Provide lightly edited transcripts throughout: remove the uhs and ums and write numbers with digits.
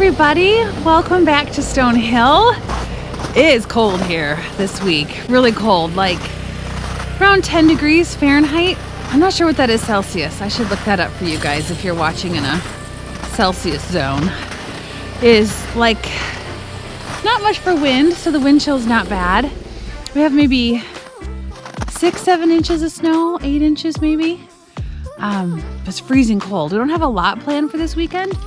everybody, welcome back to Stonehill. It is cold here this week, really cold, like around 10 degrees Fahrenheit. I'm not sure what that is Celsius. I should look that up for you guys if you're watching in a Celsius zone. Is like not much for wind, so the wind chill's not bad. We have maybe 6-7 inches of snow, 8 inches maybe. It's freezing cold. We don't have a lot planned for this weekend.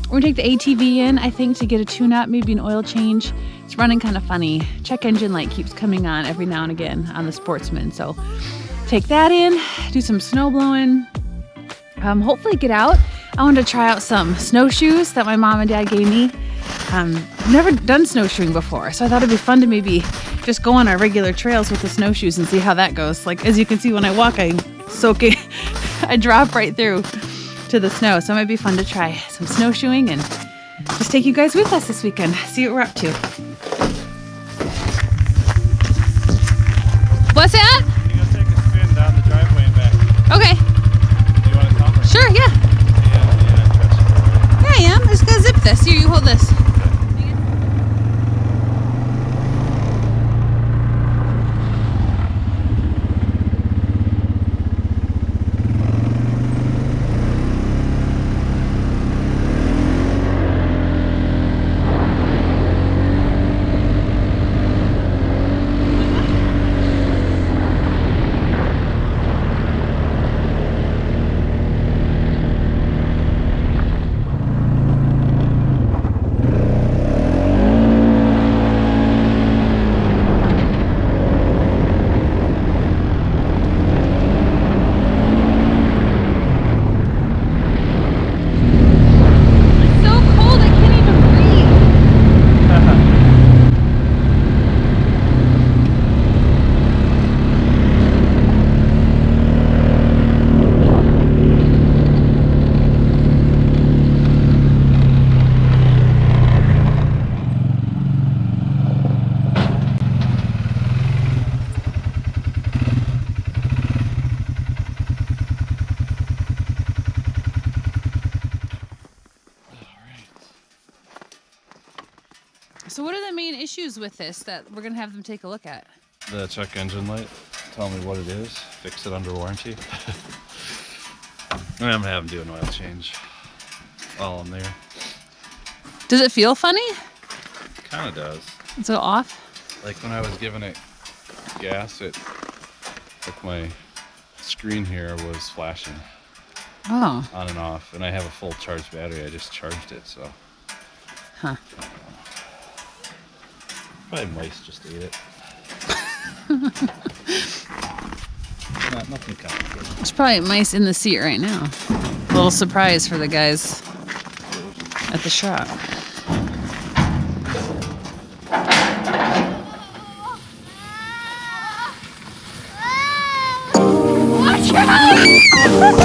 We're gonna take the ATV in, I think, to get a tune-up, maybe an oil change. It's running kind of funny. Check engine light keeps coming on every now and again on the Sportsman. So take that in, do some snow blowing, hopefully get out. I wanted to try out some snowshoes that my mom and dad gave me. I've never done snowshoeing before, so I thought it'd be fun to maybe just go on our regular trails with the snowshoes and see how that goes. Like, as you can see when I walk, I'm soaking, I drop right through to the snow. So it might be fun to try some snowshoeing and just take you guys with us this weekend. See what we're up to. What's that? You're gonna take a spin down the driveway and back. Okay. Do you want to come? Sure, yeah. Yeah, I am. I'm just gonna zip this. Here, you hold this. So what are the main issues with this that we're going to have them take a look at? The check engine light. Tell me what it is. Fix it under warranty. And I'm going to have them do an oil change while I'm there. Does it feel funny? Kind of does. Is it off? Like when I was giving it gas, it like my screen here was flashing Oh. on and off. And I have a full charged battery. I just charged it, so. Huh. Probably mice just ate it. Nothing complicated. There's probably mice in the seat right now. A little surprise for the guys at the shop. Watch out!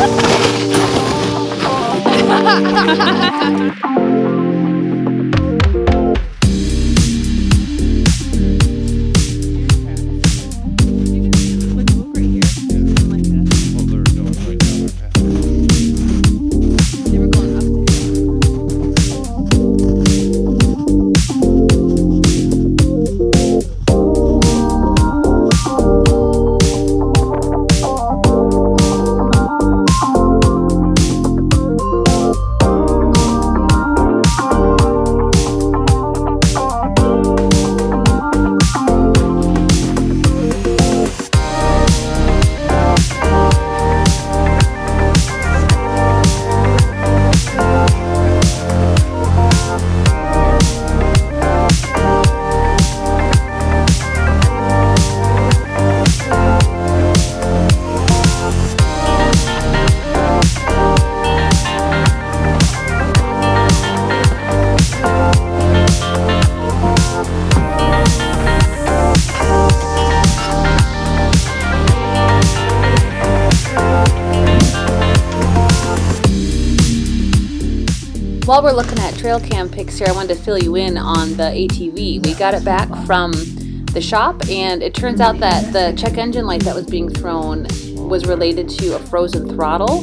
While we're looking at trail cam pics here, I wanted to fill you in on the ATV. We got it back from the shop, and it turns out that the check engine light that was being thrown was related to a frozen throttle,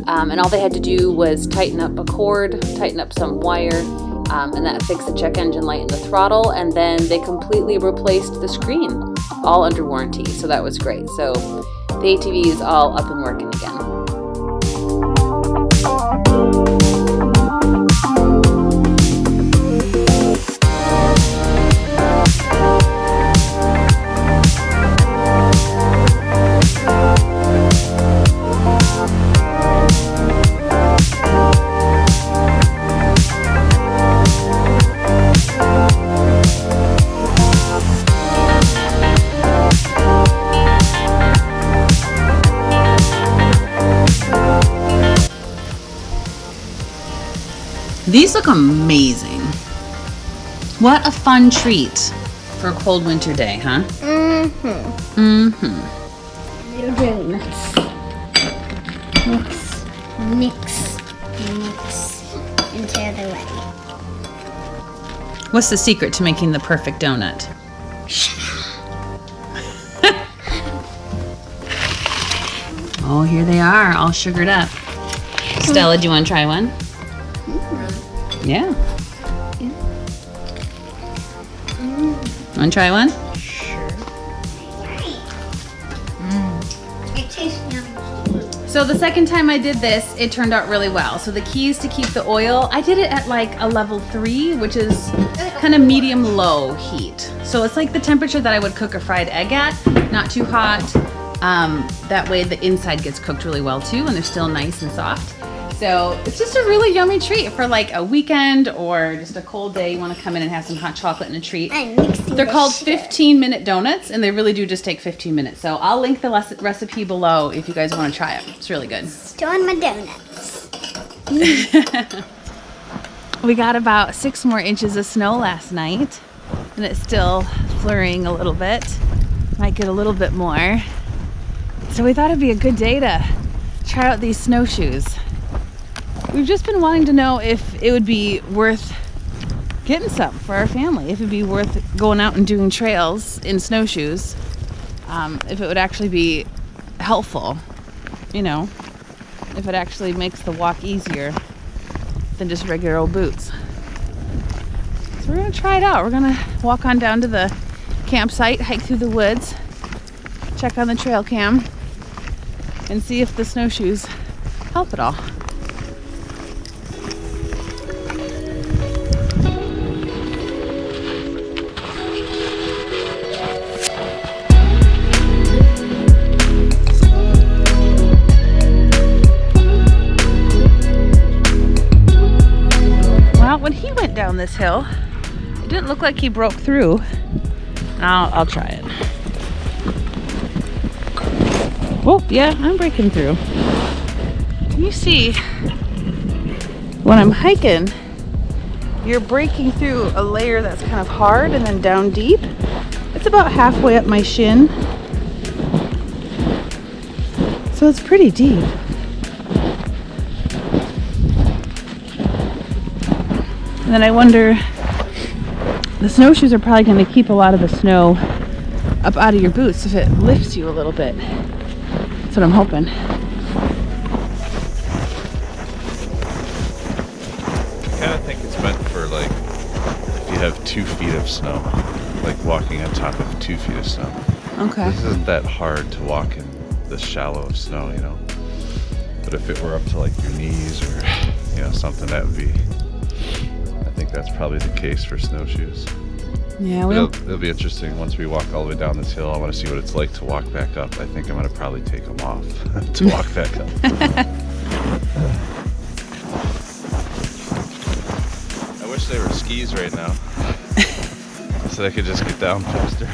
and all they had to do was tighten up a cord, tighten up some wire, and that fixed the check engine light and the throttle, and then they completely replaced the screen, all under warranty, so that was great. So the ATV is all up and working again. These look amazing. What a fun treat for a cold winter day, huh? Little donuts. Mix until they're ready. What's the secret to making the perfect donut? Oh, here they are, all sugared up. Stella, do you want to try one? Yeah. Want to try one? It tastes yummy. So the second time I did this, it turned out really well. So the key is to keep the oil. I did it at like a level 3, which is kind of medium-low heat. So it's like the temperature that I would cook a fried egg at, not too hot. That way the inside gets cooked really well too, and they're still nice and soft. So it's just a really yummy treat for like a weekend or just a cold day. You want to come in and have some hot chocolate and a treat. They're called 15-minute donuts, and they really do just take 15 minutes. So I'll link the recipe below if you guys want to try it. It's really good. Still on my donuts. We got about 6 more inches of snow last night, and it's still flurrying a little bit. Might get a little bit more. So we thought it'd be a good day to try out these snowshoes. We've just been wanting to know if it would be worth getting some for our family, if it'd be worth going out and doing trails in snowshoes, if it would actually be helpful, you know, if it actually makes the walk easier than just regular old boots. So we're gonna try it out. We're gonna walk on down to the campsite, hike through the woods, check on the trail cam, and see if the snowshoes help at all. When he went down this hill, it didn't look like he broke through. I'll try it. Oh, yeah, I'm breaking through. Can you see when I'm hiking, you're breaking through a layer that's kind of hard and then down deep. It's about halfway up my shin. So it's pretty deep. And then I wonder, the snowshoes are probably going to keep a lot of the snow up out of your boots if it lifts you a little bit. That's what I'm hoping. I kind of think it's meant for like if you have 2 feet of snow, like walking on top of 2 feet of snow. Okay. This isn't that hard to walk in this shallow of snow, you know. But if it were up to like your knees or, you know, something, that would be. I think that's probably the case for snowshoes. Yeah, It'll be interesting once we walk all the way down this hill. I want to see what it's like to walk back up. I think I'm going to probably take them off to walk back up. I wish they were skis right now so I could just get down faster.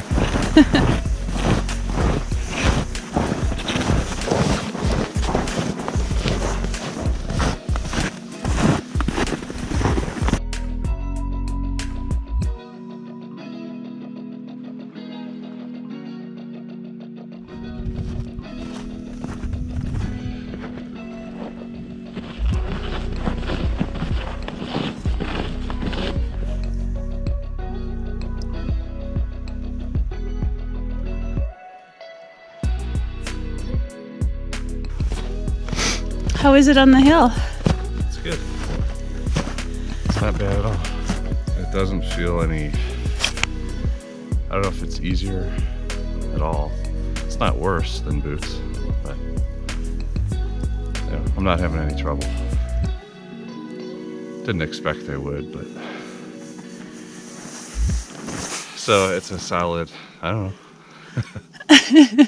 How is it on the hill? It's good. It's not bad at all. doesn't feel any, I don't know if it's easier at all. It's not worse than boots, but yeah, I'm not having any trouble. Didn't expect I would, but so it's a solid, I don't know.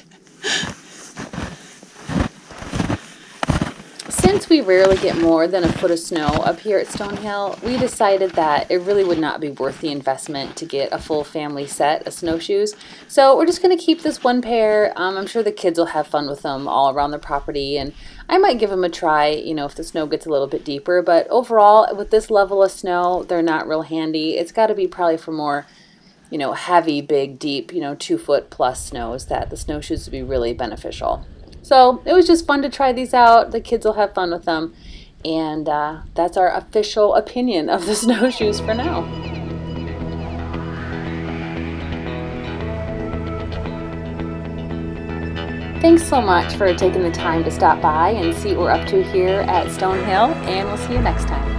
Since we rarely get more than a foot of snow up here at Stonehill, we decided that it really would not be worth the investment to get a full family set of snowshoes. So we're just going to keep this one pair. I'm sure the kids will have fun with them all around the property, and I might give them a try, you know, if the snow gets a little bit deeper. But overall, with this level of snow, they're not real handy. It's got to be probably for more, you know, heavy, big, deep, you know, 2 foot plus snows that the snowshoes would be really beneficial. So it was just fun to try these out. The kids will have fun with them. And that's our official opinion of the snowshoes for now. Thanks so much for taking the time to stop by and see what we're up to here at Stonehill, and we'll see you next time.